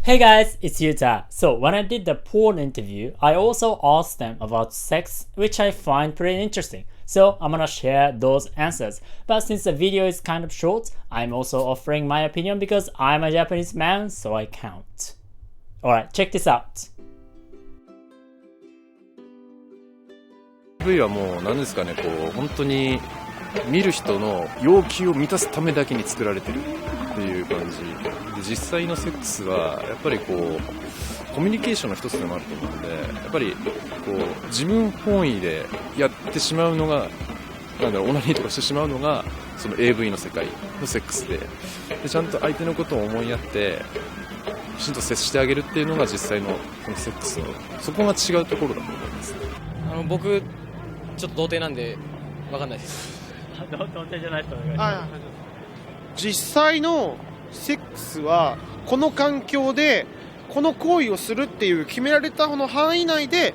Hey guys, it's Yuta. So when I did the porn interview, I also asked them about sex, which I find pretty interesting. So I'm gonna share those answers. But since the video is kind of short, I'm also offering my opinion because I'm a Japanese man, so I count. Alright, check this out. V はもう何ですかね、こう本当に見る人の要求を満たすためだけに作られてるっていう感じで、実際のセックスはやっぱりこうコミュニケーションの一つでもあると思うんで、やっぱりこう自分本位でやってしまうのが、なんだろう、オナニーとかしてしまうのがその AV の世界のセックスで、ちゃんと相手のことを思いやってきちんと接してあげるっていうのが実際のこのセックスのそこが違うところだと思います。僕ちょっと童貞なんで分かんないです。童貞じゃないとお願いします。実際のセックスはこの環境でこの行為をするっていう決められたこの範囲内で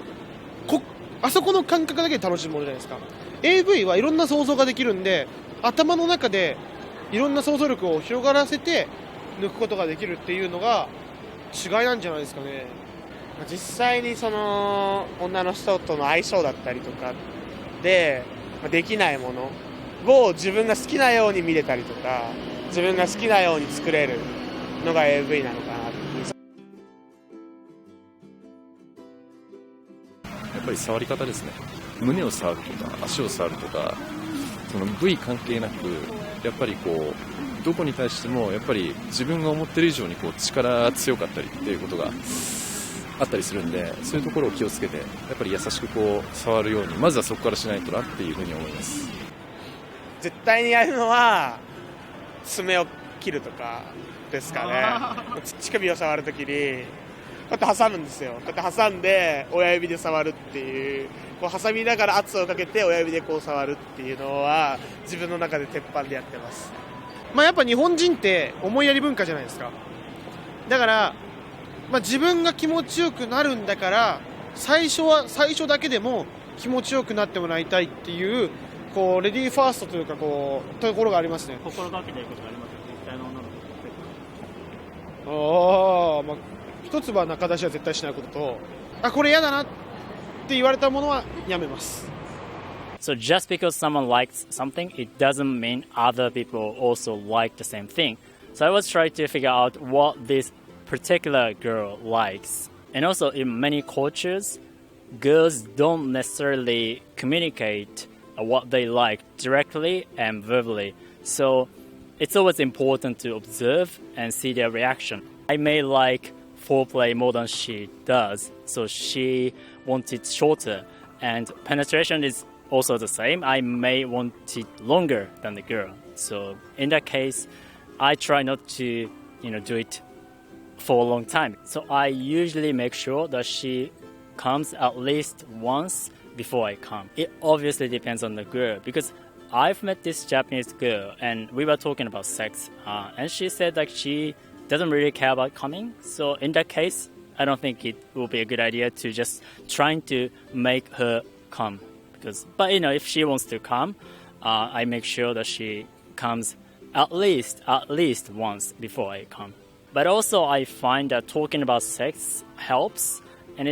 あそこの感覚だけで楽しむものじゃないですか。 AV はいろんな想像ができるんで、頭の中でいろんな想像力を広がらせて抜くことができるっていうのが違いなんじゃないですかね。実際にその女の人との相性だったりとかでできないものを自分が好きなように見れたりとか、自分が好きなように作れるのが AV なのかなっていう。やっぱり触り方ですね。胸を触るとか足を触るとか、その部位関係なくやっぱりこうどこに対してもやっぱり自分が思ってる以上にこう力強かったりっていうことがあったりするんで、そういうところを気をつけてやっぱり優しくこう触るように、まずはそこからしないとなっていうふうに思います。絶対にやるのは爪を切るとかですかね。乳首を触るときにこうやって挟むんですよ。こうやって挟んで親指で触るっていう、こう挟みながら圧をかけて親指でこう触るっていうのは自分の中で鉄板でやってます。やっぱ日本人って思いやり文化じゃないですか。だから、自分が気持ちよくなるんだから最初だけでも気持ちよくなってもらいたいっていう、こうレディーファーストというかこうところがありますね。心がけていることがありますよ、実際の女の子。一つは中出しは絶対しないことと、これ嫌だなって言われたものはやめます。So just because someone likes something, it doesn't mean other people also like the same thing. So I was trying to figure out what this particular girl likes. And also in many cultures, girls don't necessarily communicate what they like directly and verbally. So it's always important to observe and see their reaction. I may like foreplay more than she does, so she wants it shorter. And penetration is also the same. I may want it longer than the girl. So in that case, I try not to, do it for a long time. So I usually make sure that she comes at least once before I come. It obviously depends on the girl, because I've met this Japanese girl and we were talking about sex, and she said like she doesn't really care about coming. So in that case, I don't think it will be a good idea to just trying to make her come. But if she wants to come, I make sure that she comes at least once before I come. But also I find that talking about sex helps, and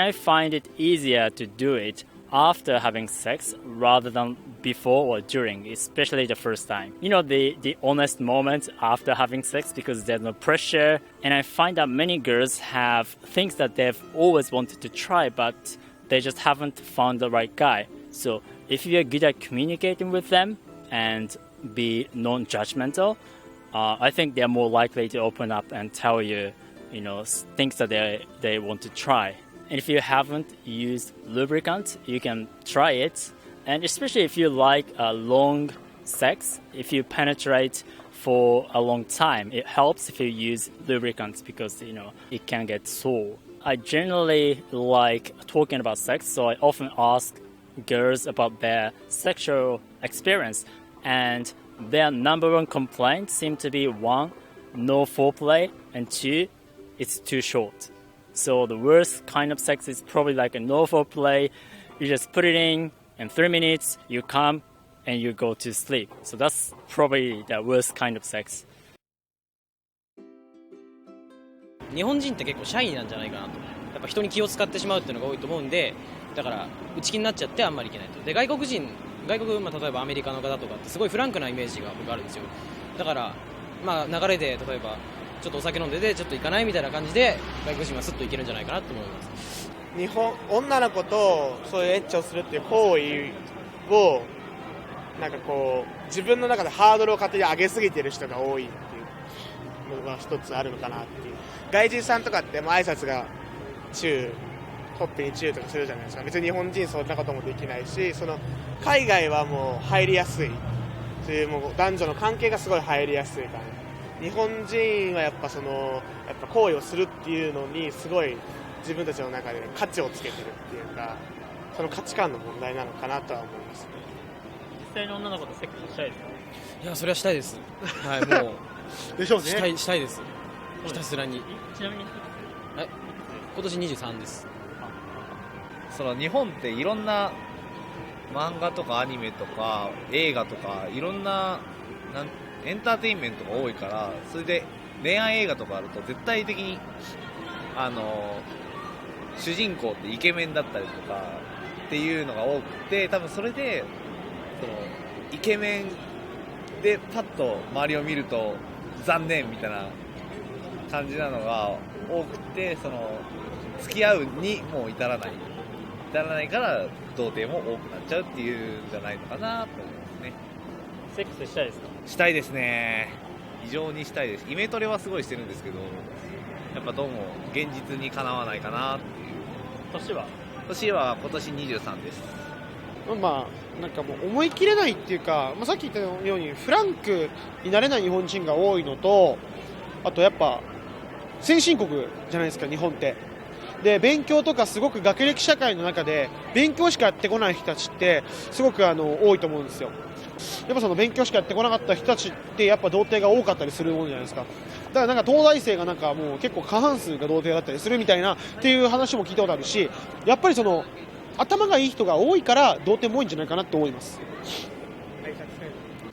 I find it easier to do it after having sex rather than before or during, especially the first time. The honest moment after having sex, because there's no pressure. And I find that many girls have things that they've always wanted to try, but they just haven't found the right guy. So if you're good at communicating with them and be non-judgmental, I think they're more likely to open up and tell you, things that they want to try. And if you haven't used lubricant, you can try it. And especially if you like long sex, if you penetrate for a long time, it helps if you use lubricants, because it can get sore. I generally like talking about sex, so I often ask girls about their sexual experience, and their number one complaint seems to be 1, no foreplay, and 2, it's too short. So the worst kind of sex is probably like a no foreplay. You just put it in 3 minutes, you come, and you go to sleep. So that's probably the worst kind of sex. 日本人って結構シャイなんじゃないかなと。やっぱ人に気を使ってしまうっていうのが多いと思うんで、だから内気になっちゃってあんまりいけないと。で外国、例えばアメリカの方とかってすごいフランクなイメージが僕あるんですよ。だから流れで例えばちょっとお酒飲んでてちょっと行かないみたいな感じで外国人はスッといけるんじゃないかなと思います。女の子とそういうエッチをするっていう行為をなんかこう自分の中でハードルを勝手に上げすぎてる人が多いっていうのが一つあるのかなっていう。外人さんとかって挨拶がほっぺにチューとかするじゃないですか。別に日本人そんなこともできないし、その海外はもう入りやすいという、もう男女の関係がすごい入りやすいから、日本人はやっぱ行為をするっていうのにすごい自分たちの中で価値をつけてるっていうか、その価値観の問題なのかなとは思いますね。実際の女の子とセックスしたいですか？いやそれはしたいです。はいもうでしょうね。したいです。ひたすらに。ちなみに今年23です。その日本っていろんな漫画とかアニメとか映画とかいろんなエンターテインメントが多いから、それで恋愛映画とかあると絶対的に主人公ってイケメンだったりとかっていうのが多くて、多分それでそのイケメンでパッと周りを見ると残念みたいな感じなのが多くて、その付き合うにもう至らないから童貞も多くなっちゃうっていうんじゃないのかなと思いますね。セックスしたいですか？したいですね。非常にしたいです。イメトレはすごいしてるんですけど、やっぱどうも現実にかなわないかなっていう。年は今年23です。なんかもう思い切れないっていうか、さっき言ったようにフランクになれない日本人が多いのと、あとやっぱ先進国じゃないですか日本って。で勉強とかすごく学歴社会の中で勉強しかやってこない人たちってすごく多いと思うんですよ。やっぱその勉強しかやってこなかった人たちってやっぱ童貞が多かったりするものじゃないですか。だからなんか東大生がなんかもう結構過半数が童貞だったりするみたいなっていう話も聞いたことあるし、やっぱりその頭がいい人が多いから童貞も多いんじゃないかなと思います。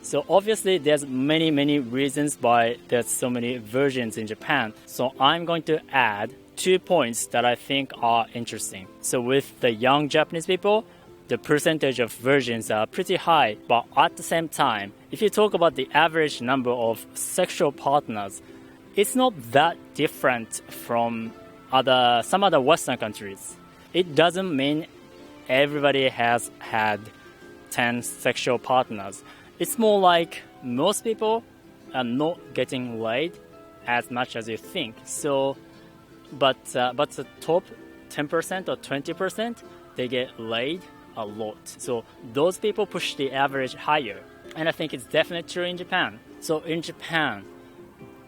So obviously there's many reasons why there's so many virgins in Japan. So I'm going to add 2 points that I think are interesting. So with the young Japanese people, the percentage of virgins are pretty high. But at the same time, if you talk about the average number of sexual partners, it's not that different from some other Western countries. It doesn't mean everybody has had 10 sexual partners. It's more like most people are not getting laid as much as you think. So, but the top 10% or 20%, they get laid a lot. So those people push the average higher. And I think it's definitely true in Japan. So in Japan,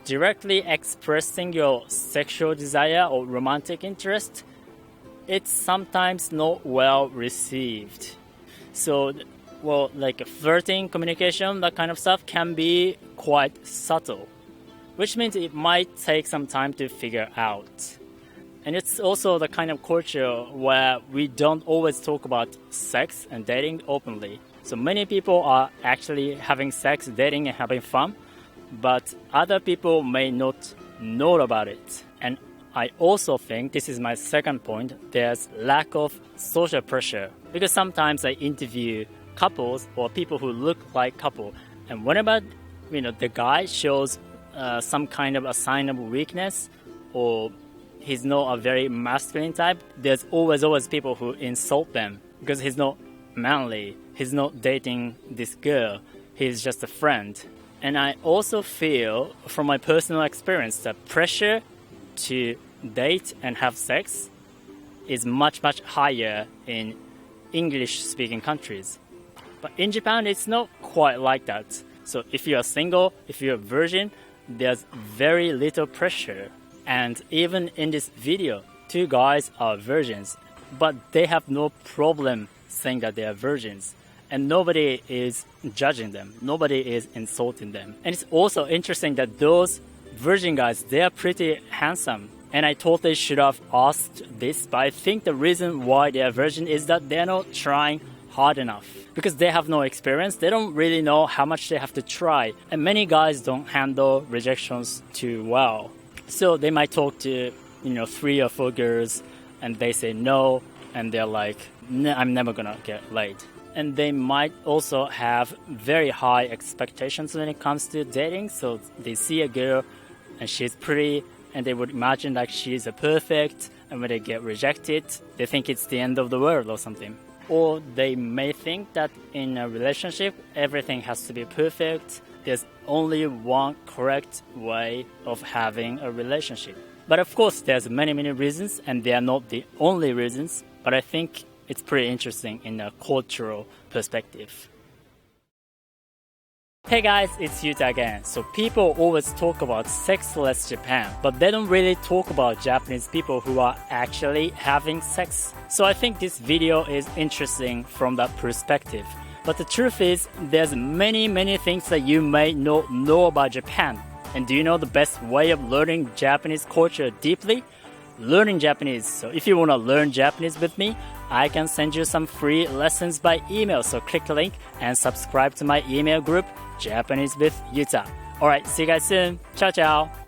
directly expressing your sexual desire or romantic interest, it's sometimes not well received. So, like flirting, communication, that kind of stuff can be quite subtle, which means it might take some time to figure out. And it's also the kind of culture where we don't always talk about sex and dating openly. So many people are actually having sex, dating, and having fun, but other people may not know about it. And I also think, this is my second point, there's lack of social pressure. Because sometimes I interview couples or people who look like couple, and whenever the guy shows some kind of a sign of weakness, or he's not a very masculine type, there's always people who insult them because he's not manly, he's not dating this girl, he's just a friend. And I also feel from my personal experience that pressure to date and have sex is much higher in English speaking countries. But in Japan, it's not quite like that. So if you're single, if you're a virgin, there's very little pressure. And even in this video, 2 guys are virgins, but they have no problem saying that they are virgins. And nobody is judging them. Nobody is insulting them. And it's also interesting that those virgin guys, they are pretty handsome. And I totally should have asked this, but I think the reason why they are virgin is that they're not trying hard enough. Because they have no experience, they don't really know how much they have to try. And many guys don't handle rejections too well. So they might talk to, 3 or 4 girls and they say no, and they're like, I'm never gonna get laid. And they might also have very high expectations when it comes to dating. So they see a girl and she's pretty and they would imagine like she's a perfect, and when they get rejected, they think it's the end of the world or something. Or they may think that in a relationship, everything has to be perfect. There's only one correct way of having a relationship. But of course, there's many, many reasons, and they are not the only reasons. But I think it's pretty interesting in a cultural perspective. Hey guys, it's Yuta again. So people always talk about sexless Japan, but they don't really talk about Japanese people who are actually having sex. So I think this video is interesting from that perspective. But the truth is, there's many, many things that you may not know about Japan. And do you know the best way of learning Japanese culture deeply? Learning Japanese. So if you want to learn Japanese with me, I can send you some free lessons by email. So click the link and subscribe to my email group, Japanese with Yuta. Alright, see you guys soon. Ciao, ciao.